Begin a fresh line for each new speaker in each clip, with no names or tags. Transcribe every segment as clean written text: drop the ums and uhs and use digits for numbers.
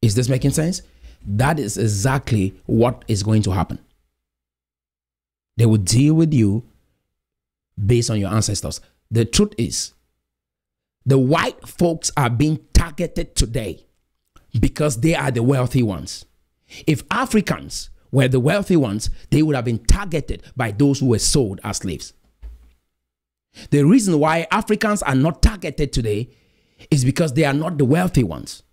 Is this making sense? That is exactly what is going to happen. They will deal with you based on your ancestors. The truth is, the white folks are being targeted today because they are the wealthy ones. If Africans were the wealthy ones, they would have been targeted by those who were sold as slaves. The reason why Africans are not targeted today is because they are not the wealthy ones.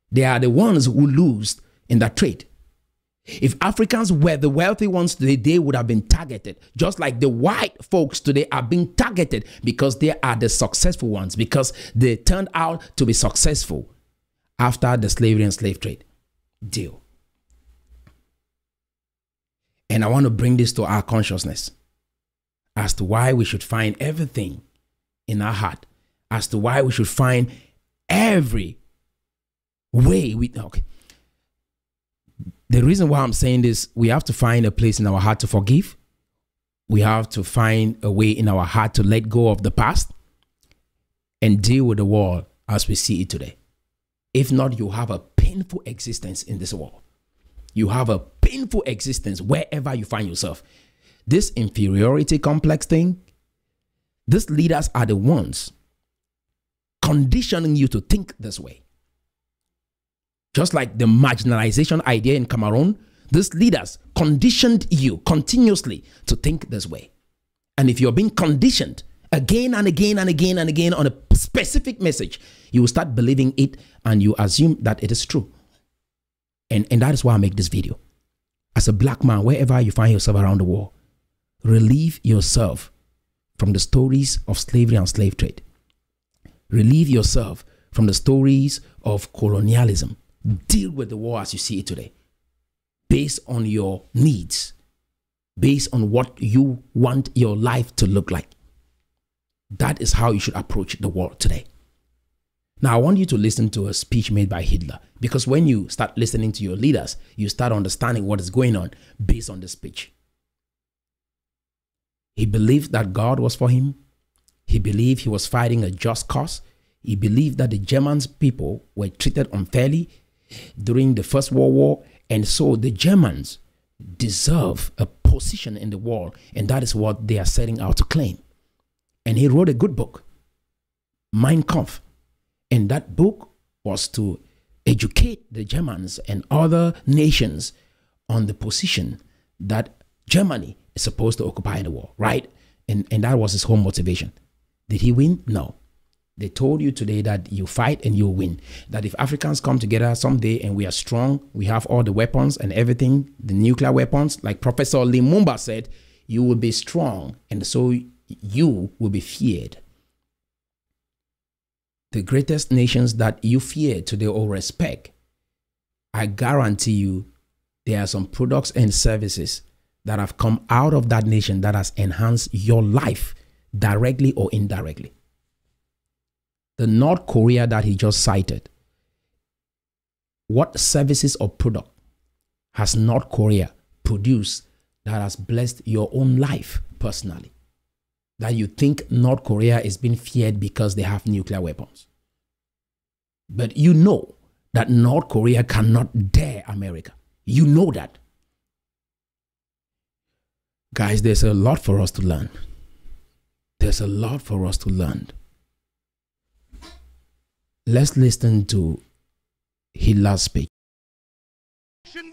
They are the ones who lose in that trade. If Africans were the wealthy ones today, they would have been targeted. Just like the white folks today are being targeted because they are the successful ones, because they turned out to be successful after the slavery and slave trade deal. And I want to bring this to our consciousness as to why we should find everything in our heart, as to why we should find every way okay. The reason why I'm saying this, we have to find a place in our heart to forgive. We have to find a way in our heart to let go of the past and deal with the world as we see it today. If not, you have a painful existence in this world. You have a painful existence wherever you find yourself. This inferiority complex thing, these leaders are the ones conditioning you to think this way. Just like the marginalization idea in Cameroon, these leaders conditioned you continuously to think this way. And if you're being conditioned again and again and again and again on a specific message, you will start believing it and you assume that it is true. And that is why I make this video. As a black man, wherever you find yourself around the world, relieve yourself from the stories of slavery and slave trade. Relieve yourself from the stories of colonialism. Deal with the war as you see it today, based on your needs, based on what you want your life to look like. That is how you should approach the world today. Now, I want you to listen to a speech made by Hitler, because when you start listening to your leaders, you start understanding what is going on based on the speech. He believed that God was for him. He believed he was fighting a just cause. He believed that the German people were treated unfairly during the First World War, and so the Germans deserve a position in the world, and that is what they are setting out to claim. And he wrote a good book, Mein Kampf, and that book was to educate the Germans and other nations on the position that Germany is supposed to occupy in the world, right? And that was his whole motivation. Did he win? No. They told you today that you fight and you win. That if Africans come together someday and we are strong, we have all the weapons and everything, the nuclear weapons, like Professor Lumumba said, you will be strong and so you will be feared. The greatest nations that you fear today or respect, I guarantee you there are some products and services that have come out of that nation that has enhanced your life directly or indirectly. The North Korea that he just cited, what services or product has North Korea produced that has blessed your own life personally? That you think North Korea is being feared because they have nuclear weapons. But you know that North Korea cannot dare America. You know that. Guys, there's a lot for us to learn. There's a lot for us to learn. Let's listen to Hitler's speech.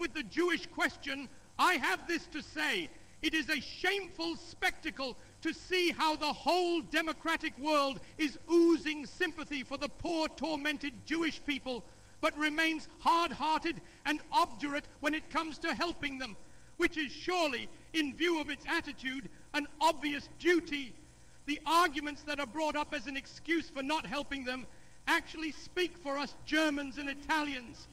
With the Jewish question, I have this to say. It is a shameful spectacle to see how the whole democratic world is oozing sympathy for the poor, tormented Jewish people, but remains hard-hearted and obdurate when it comes to helping them, which is surely, in view of its attitude, an obvious duty. The arguments that are brought up as an excuse for not helping them actually speak for us Germans and Italians.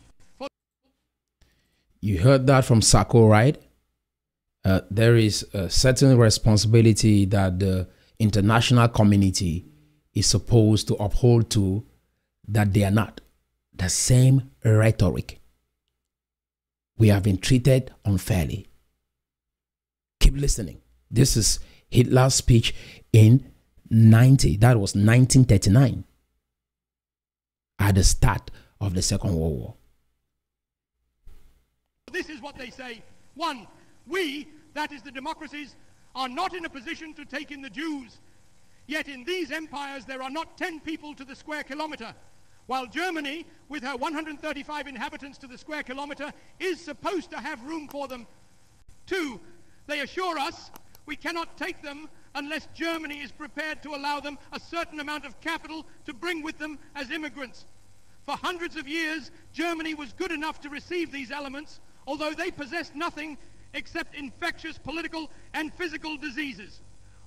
You heard that from Sacco, right? There is a certain responsibility that the international community is supposed to uphold to that they are not. The same rhetoric. We have been treated unfairly. Keep listening. This is Hitler's speech in 1939, at the start of the Second World War.
This is what they say. One, we, that is the democracies, are not in a position to take in the Jews. Yet in these empires there are not 10 people to the square kilometer, while Germany, with her 135 inhabitants to the square kilometer, is supposed to have room for them. Two, they assure us we cannot take them unless Germany is prepared to allow them a certain amount of capital to bring with them as immigrants. For hundreds of years, Germany was good enough to receive these elements, although they possessed nothing except infectious political and physical diseases.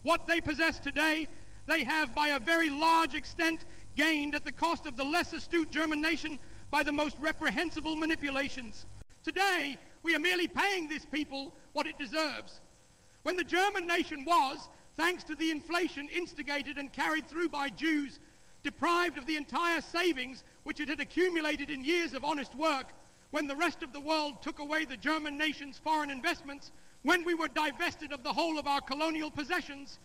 What they possess today, they have by a very large extent gained at the cost of the less astute German nation by the most reprehensible manipulations. Today, we are merely paying this people what it deserves. When the German nation was, thanks to the inflation instigated and carried through by Jews, deprived of the entire savings which it had accumulated in years of honest work, when the rest of the world took away the German nation's foreign investments, when we were divested of the whole of our colonial possessions,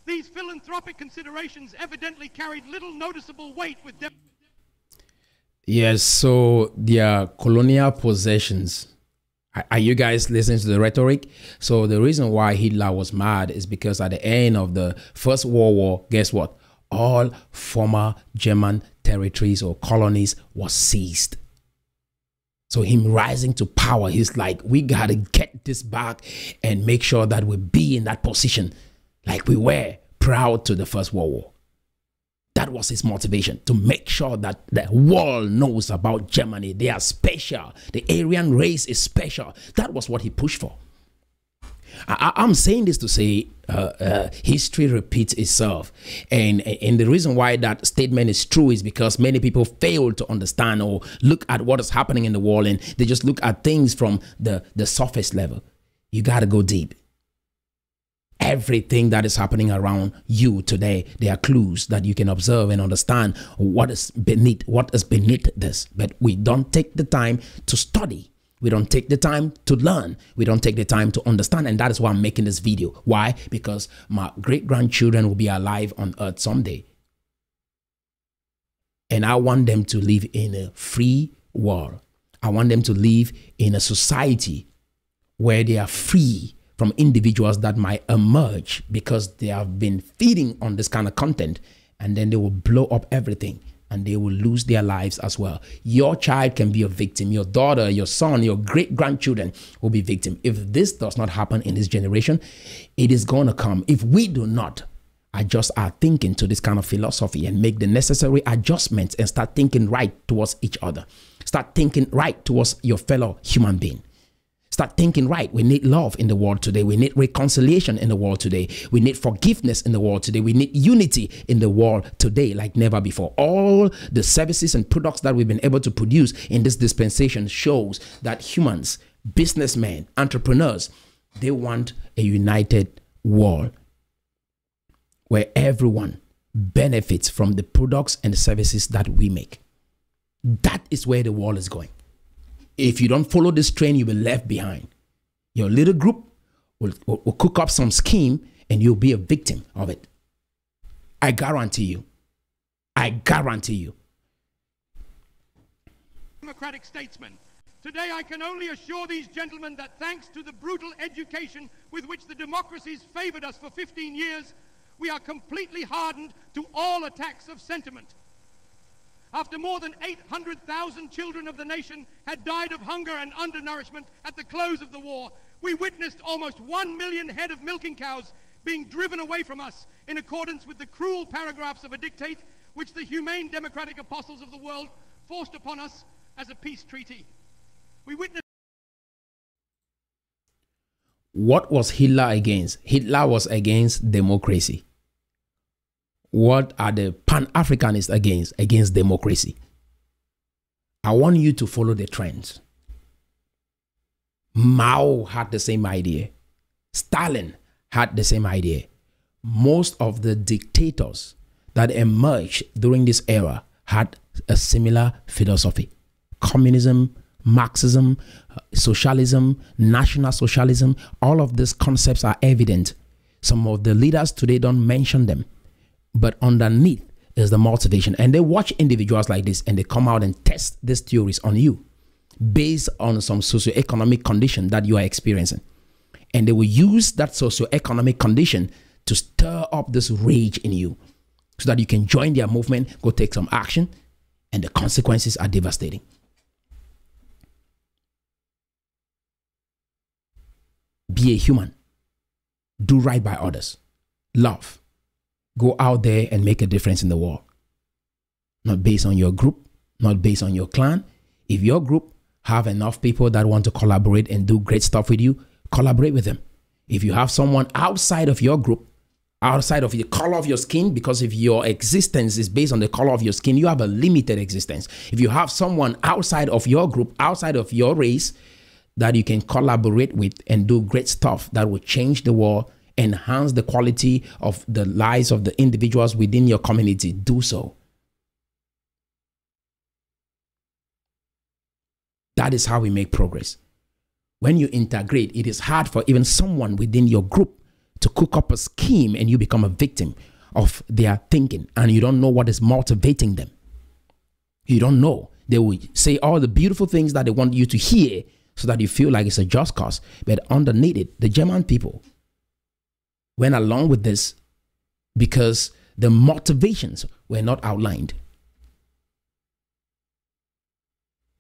these philanthropic considerations evidently carried little noticeable weight with them.
Yes, so their colonial possessions. Are you guys listening to the rhetoric? So the reason why Hitler was mad is because at the end of the First World War, guess what? All former German territories or colonies was seized. So him rising to power, he's like, we got to get this back and make sure that we be in that position like we were proud to the First World War. That was his motivation, to make sure that the world knows about Germany. They are special. The Aryan race is special. That was what he pushed for. I'm saying this to say history repeats itself. And the reason why that statement is true is because many people fail to understand or look at what is happening in the world, and they just look at things from the surface level. You got to go deep. Everything that is happening around you today, there are clues that you can observe and understand what is beneath this. But we don't take the time to study. We don't take the time to learn. We don't take the time to understand. And that is why I'm making this video. Why? Because my great-grandchildren will be alive on earth someday. And I want them to live in a free world. I want them to live in a society where they are free from individuals that might emerge because they have been feeding on this kind of content, and then they will blow up everything and they will lose their lives as well. Your child can be a victim. Your daughter, your son, your great-grandchildren will be victim. If this does not happen in this generation, it is going to come. If we do not adjust our thinking to this kind of philosophy and make the necessary adjustments and start thinking right towards each other, start thinking right towards your fellow human being. Start thinking right. We need love in the world today. We need reconciliation in the world today. We need forgiveness in the world today. We need unity in the world today like never before. All the services and products that we've been able to produce in this dispensation shows that humans, businessmen, entrepreneurs, they want a united world where everyone benefits from the products and the services that we make. That is where the world is going. If you don't follow this train, you'll be left behind. Your little group will cook up some scheme and you'll be a victim of it. I guarantee you. I guarantee you.
Democratic statesmen. Today I can only assure these gentlemen that thanks to the brutal education with which the democracies favored us for 15 years, we are completely hardened to all attacks of sentiment. After more than 800,000 children of the nation had died of hunger and undernourishment at the close of the war, we witnessed almost 1 million head of milking cows being driven away from us in accordance with the cruel paragraphs of a dictate which the humane democratic apostles of the world forced upon us as a peace treaty. We witnessed...
What was Hitler against? Hitler was against democracy. What are the Pan-Africanists against? Against democracy. I want you to follow the trends. Mao had the same idea. Stalin had the same idea. Most of the dictators that emerged during this era had a similar philosophy. Communism, Marxism, socialism, national socialism, all of these concepts are evident. Some of the leaders today don't mention them. But underneath is the motivation. And they watch individuals like this and they come out and test these theories on you. based on some socioeconomic condition that you are experiencing. And they will use that socioeconomic condition to stir up this rage in you so that you can join their movement, go take some action, and the consequences are devastating. Be a human. Do right by others. Love. Go out there and make a difference in the world. Not based on your group, not based on your clan. If your group have enough people that want to collaborate and do great stuff with you, collaborate with them. If you have someone outside of your group, outside of the color of your skin, because if your existence is based on the color of your skin, you have a limited existence. If you have someone outside of your group, outside of your race, that you can collaborate with and do great stuff that will change the world, enhance the quality of the lives of the individuals within your community, do so. That is how we make progress. When you integrate, it is hard for even someone within your group to cook up a scheme and you become a victim of their thinking and you don't know what is motivating them. You don't know. They will say all the beautiful things that they want you to hear so that you feel like it's a just cause. But underneath it, the German people went along with this because the motivations were not outlined.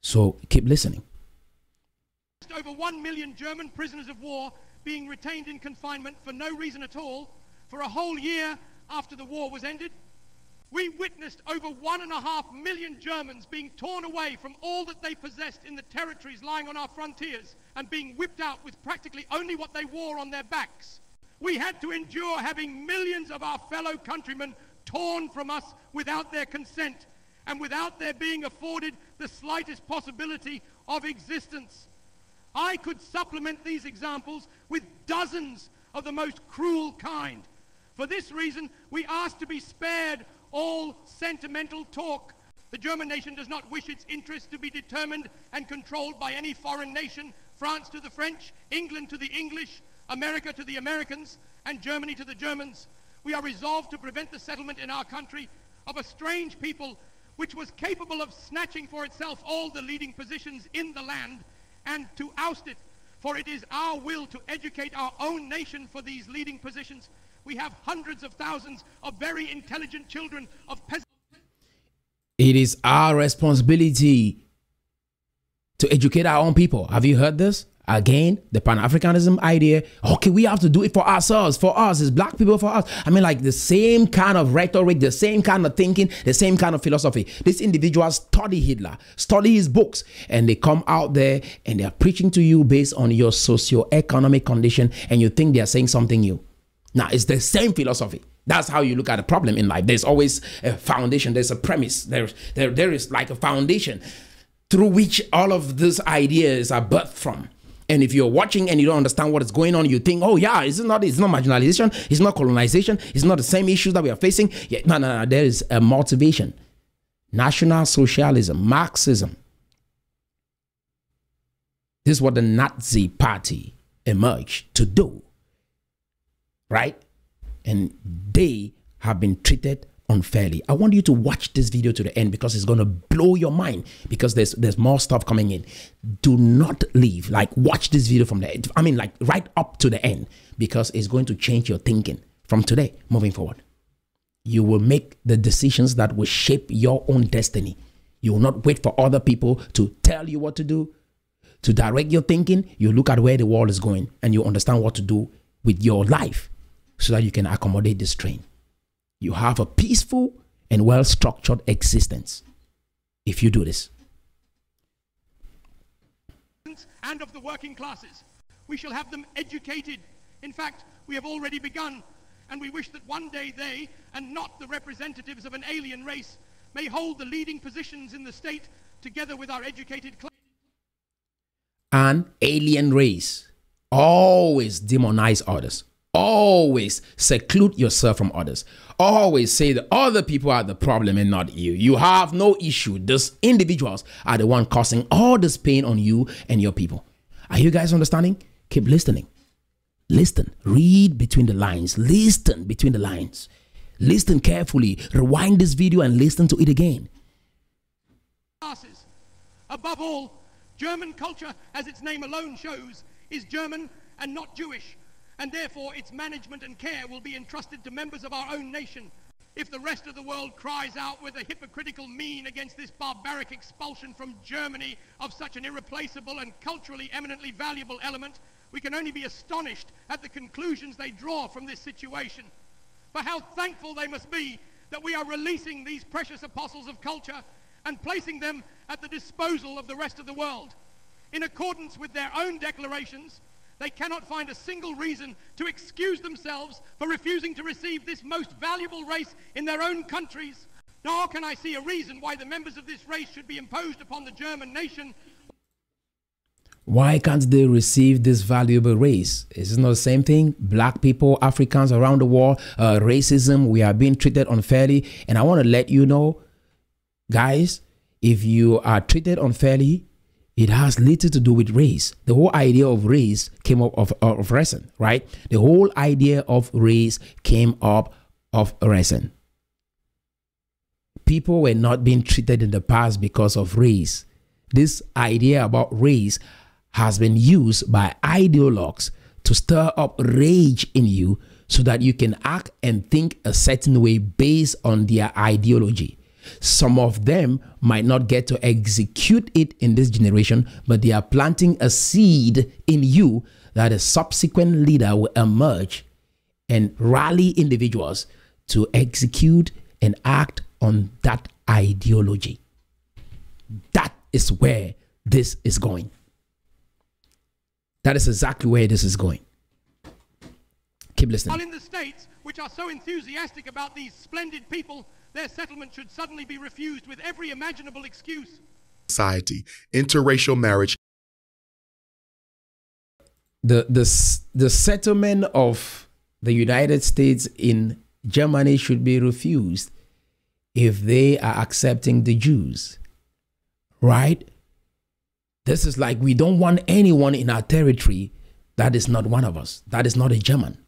So keep listening.
Over 1 million German prisoners of war being retained in confinement for no reason at all for a whole year after the war was ended. We witnessed over 1.5 million Germans being torn away from all that they possessed in the territories lying on our frontiers and being whipped out with practically only what they wore on their backs. We had to endure having millions of our fellow countrymen torn from us without their consent and without their being afforded the slightest possibility of existence. I could supplement these examples with dozens of the most cruel kind. For this reason, we ask to be spared all sentimental talk. The German nation does not wish its interests to be determined and controlled by any foreign nation, France to the French, England to the English, America to the Americans, and Germany to the Germans. We are resolved to prevent the settlement in our country of a strange people which was capable of snatching for itself all the leading positions in the land, and to oust it, for it is our will to educate our own nation for these leading positions. We have hundreds of thousands of very intelligent children of peasants.
It is our responsibility to educate our own people. Have you heard this? Again, the Pan-Africanism idea. Okay, we have to do it for ourselves, for us, as black people, for us. I mean, like the same kind of rhetoric, the same kind of thinking, the same kind of philosophy. These individuals study Hitler, study his books, and they come out there and they're preaching to you based on your socio-economic condition, and you think they're saying something new. Now, it's the same philosophy. That's how you look at a problem in life. There's always a foundation. There's a premise. There is like a foundation through which all of these ideas are birthed from. And if you're watching and you don't understand what is going on, you think, oh yeah, it's not marginalization, it's not colonization, it's not the same issues that we are facing. Yeah, no, there is a motivation. National socialism, Marxism. This is what the Nazi party emerged to do. Right? And they have been treated unfairly. I want you to watch this video to the end because it's going to blow your mind, because there's more stuff coming in. Do not leave. Like, watch this video from the end. I mean, like right up to the end, because it's going to change your thinking from today moving forward. You will make the decisions that will shape your own destiny. You will not wait for other people to tell you what to do, to direct your thinking. You look at where the world is going and you understand what to do with your life so that you can accommodate this train. You have a peaceful and well-structured existence if you do this.
And of the working classes. We shall have them educated. In fact, we have already begun, and we wish that one day they, and not the representatives of an alien race, may hold the leading positions in the state together with our educated class.
An alien race. Always demonize others. Always seclude yourself from others. Always say that other people are the problem and not you. You have no issue. These individuals are the one causing all this pain on you and your people. Are you guys understanding? Keep listening. Listen. Read between the lines. Listen between the lines. Listen carefully. Rewind this video and listen to it again.
Above all, German culture, as its name alone shows, is German and not Jewish, and therefore its management and care will be entrusted to members of our own nation. If the rest of the world cries out with a hypocritical mien against this barbaric expulsion from Germany of such an irreplaceable and culturally eminently valuable element, we can only be astonished at the conclusions they draw from this situation. For how thankful they must be that we are releasing these precious apostles of culture and placing them at the disposal of the rest of the world. In accordance with their own declarations, they cannot find a single reason to excuse themselves for refusing to receive this most valuable race in their own countries, nor can I see a reason why the members of this race should be imposed upon the German nation.
Why can't they receive this valuable race? Is it not the same thing? Black people, Africans around the world, racism, we are being treated unfairly. And I want to let you know, guys, if you are treated unfairly, it has little to do with race. The whole idea of race came up of reason, right? The whole idea of race came up of reason. People were not being treated in the past because of race. This idea about race has been used by ideologues to stir up rage in you so that you can act and think a certain way based on their ideology. Some of them might not get to execute it in this generation, but they are planting a seed in you that a subsequent leader will emerge and rally individuals to execute and act on that ideology. That is where this is going. That is exactly where this is going. Keep listening.
While in the States, which are so enthusiastic about these splendid people, their settlement should suddenly be refused with every imaginable excuse.
Society, interracial marriage.
The settlement of the United States in Germany should be refused if they are accepting the Jews, right? This is like, we don't want anyone in our territory that is not one of us, that is not a German.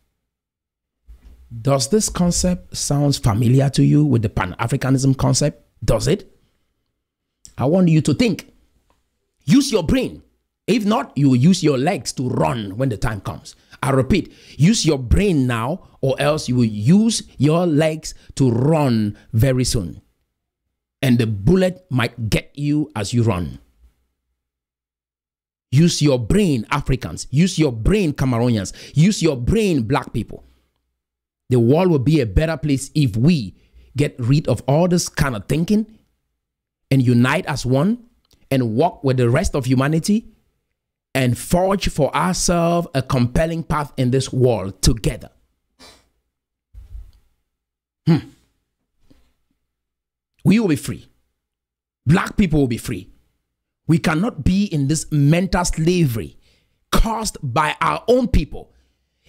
Does this concept sound familiar to you with the Pan-Africanism concept? Does it? I want you to think. Use your brain. If not, you will use your legs to run when the time comes. I repeat, use your brain now, or else you will use your legs to run very soon. And the bullet might get you as you run. Use your brain, Africans. Use your brain, Cameroonians. Use your brain, black people. The world will be a better place if we get rid of all this kind of thinking and unite as one and walk with the rest of humanity and forge for ourselves a compelling path in this world together. We will be free. Black people will be free. We cannot be in this mental slavery caused by our own people,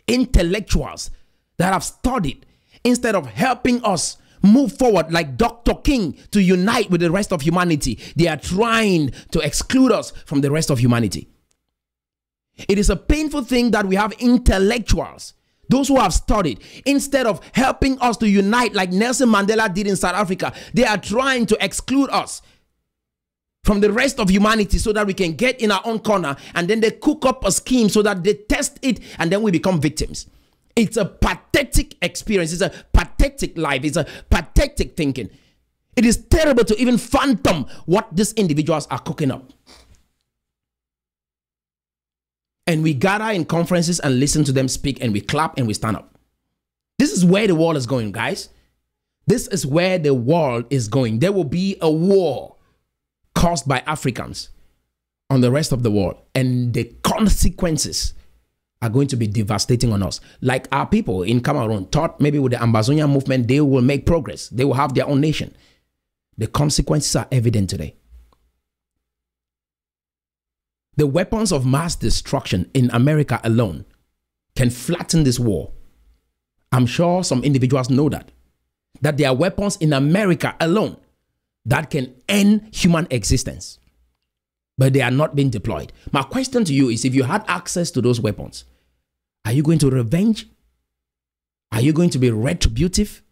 intellectuals that have studied, instead of helping us move forward like Dr. King to unite with the rest of humanity. They are trying to exclude us from the rest of humanity. It is a painful thing that we have intellectuals, those who have studied, instead of helping us to unite like Nelson Mandela did in South Africa, they are trying to exclude us from the rest of humanity so that we can get in our own corner, and then they cook up a scheme so that they test it and then we become victims. It's a pathetic experience. It's a pathetic life. It's a pathetic thinking. It is terrible to even fathom what these individuals are cooking up. And we gather in conferences and listen to them speak, and we clap and we stand up. This is where the world is going, guys. This is where the world is going. There will be a war caused by Africans on the rest of the world, and the consequences are going to be devastating on us. Like our people in Cameroon thought maybe with the Ambazonian movement, they will make progress. They will have their own nation. The consequences are evident today. The weapons of mass destruction in America alone can flatten this war. I'm sure some individuals know that there are weapons in America alone that can end human existence, but they are not being deployed. My question to you is, if you had access to those weapons, are you going to revenge? Are you going to be retributive?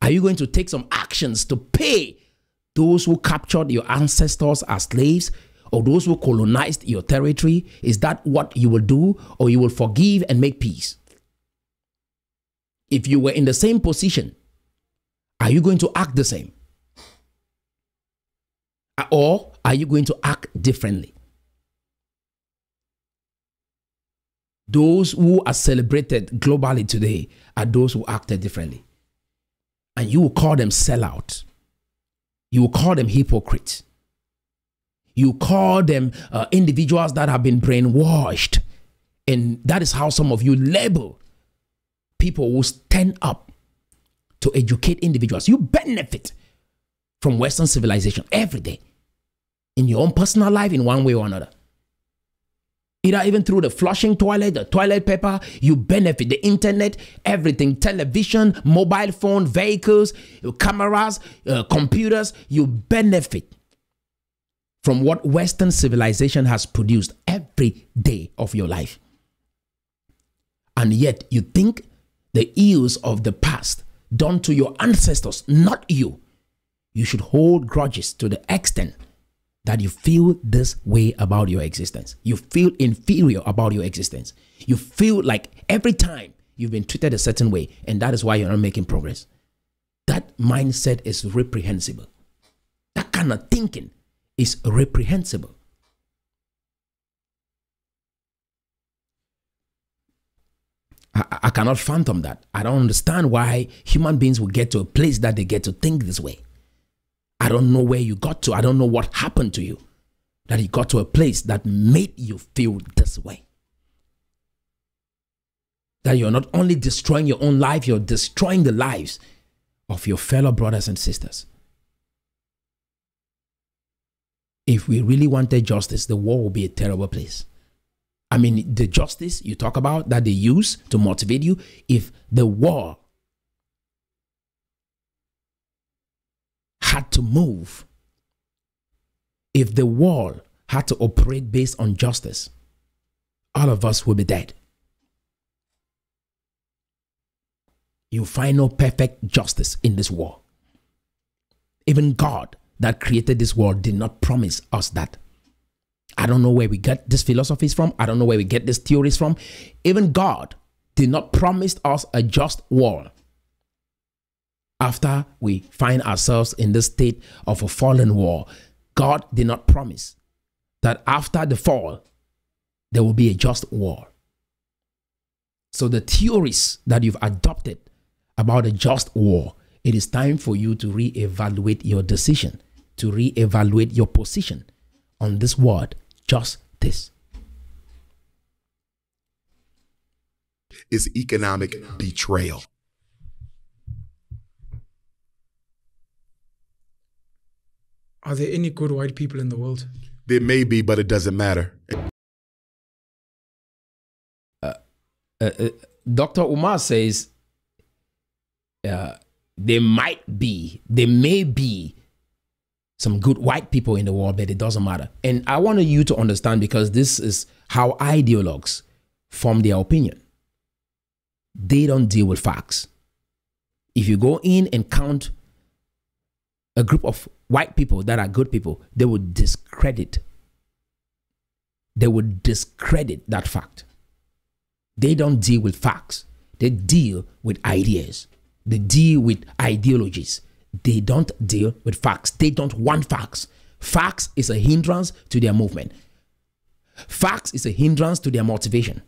Are you going to take some actions to pay those who captured your ancestors as slaves? or those who colonized your territory? Is that what you will do, or you will forgive and make peace? If you were in the same position, are you going to act the same? Or are you going to act differently? Those who are celebrated globally today are those who acted differently. And you will call them sellout. You will call them hypocrites. You call them individuals that have been brainwashed. And that is how some of you label people who stand up to educate individuals. You benefit from Western civilization every day in your own personal life in one way or another. Either even through the flushing toilet, the toilet paper, you benefit. The internet, everything, television, mobile phone, vehicles, cameras, computers, you benefit from what Western civilization has produced every day of your life. And yet you think the ills of the past done to your ancestors, not you, you should hold grudges to the extent that you feel this way about your existence. You feel inferior about your existence. You feel like every time you've been treated a certain way, and that is why you're not making progress. That mindset is reprehensible. That kind of thinking is reprehensible. I cannot fathom that. I don't understand why human beings will get to a place that they get to think this way. I don't know where you got to. I don't know what happened to you that you got to a place that made you feel this way. That you're not only destroying your own life, you're destroying the lives of your fellow brothers and sisters. If we really wanted justice, the world would be a terrible place. I mean, the justice you talk about that they use to motivate you, if the war had to move, if the world had to operate based on justice, all of us would be dead. You find no perfect justice in this war. Even God that created this world did not promise us that. I don't know where we get these philosophies from. I don't know where we get these theories from. Even God did not promise us a just world. After we find ourselves in this state of a fallen world, God did not promise that after the fall, there will be a just world. So the theories that you've adopted about a just war, it is time for you to reevaluate your decision, to reevaluate your position on this word, justice.
Is economic betrayal.
Are there any good white people in the world?
There may be, but it doesn't matter.
Dr. Umar says there may be some good white people in the world, but it doesn't matter. And I want you to understand, because this is how ideologues form their opinion. They don't deal with facts. If you go in and count a group of white people that are good people, they would discredit that fact. They don't deal with facts. They deal with ideas. They deal with ideologies. They don't deal with facts. They don't want facts. Facts is a hindrance to their movement. Facts is a hindrance to their motivation.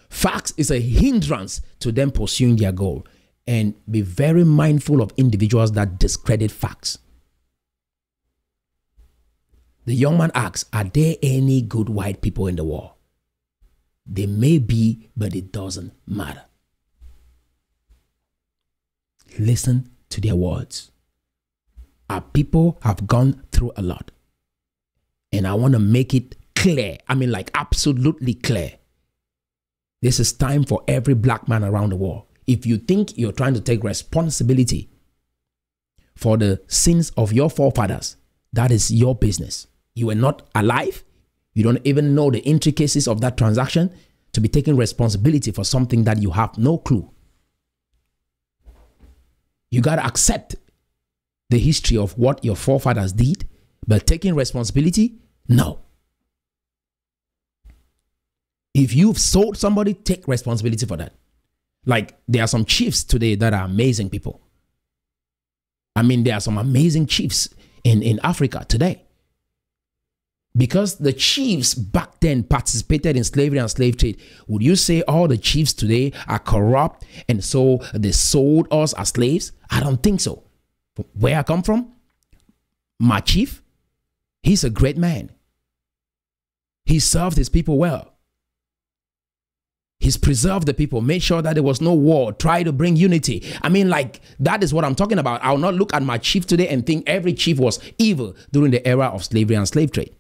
Facts is a hindrance to them pursuing their goal. And be very mindful of individuals that discredit facts. The young man asks, are there any good white people in the world? There may be, but it doesn't matter. Listen to their words. Our people have gone through a lot. And I want to make it clear. I mean, like absolutely clear. This is time for every black man around the world. If you think you're trying to take responsibility for the sins of your forefathers, that is your business. You were not alive. You don't even know the intricacies of that transaction to be taking responsibility for something that you have no clue. You got to accept the history of what your forefathers did, but taking responsibility, No. If you've sold somebody, take responsibility for that. Like, there are some chiefs today that are amazing people. I mean, there are some amazing chiefs in Africa today. Because the chiefs back then participated in slavery and slave trade, would you say all the chiefs today are corrupt and so they sold us as slaves? I don't think so. Where I come from, my chief, he's a great man. He served his people well. He's preserved the people, made sure that there was no war, tried to bring unity. I mean, like, that is what I'm talking about. I'll not look at my chief today and think every chief was evil during the era of slavery and slave trade.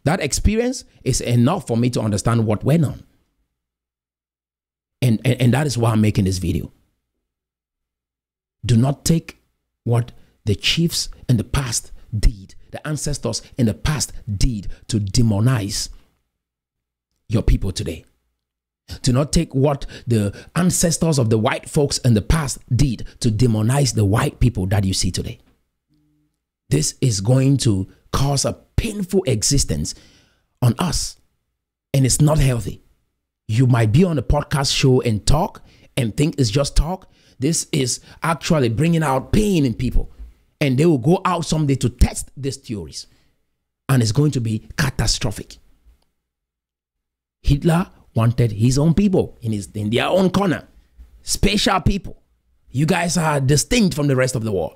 That experience is enough for me to understand what went on. And that is why I'm making this video. Do not take what the chiefs in the past did, the ancestors in the past did, to demonize your people today. Do not take what the ancestors of the white folks in the past did to demonize the white people that you see today. This is going to cause a painful existence on us, and it's not healthy. You might be on a podcast show and talk and think it's just talk. This is actually bringing out pain in people, and they will go out someday to test these theories, and it's going to be catastrophic. Hitler wanted his own people in their own corner, special people. You guys are distinct from the rest of the world.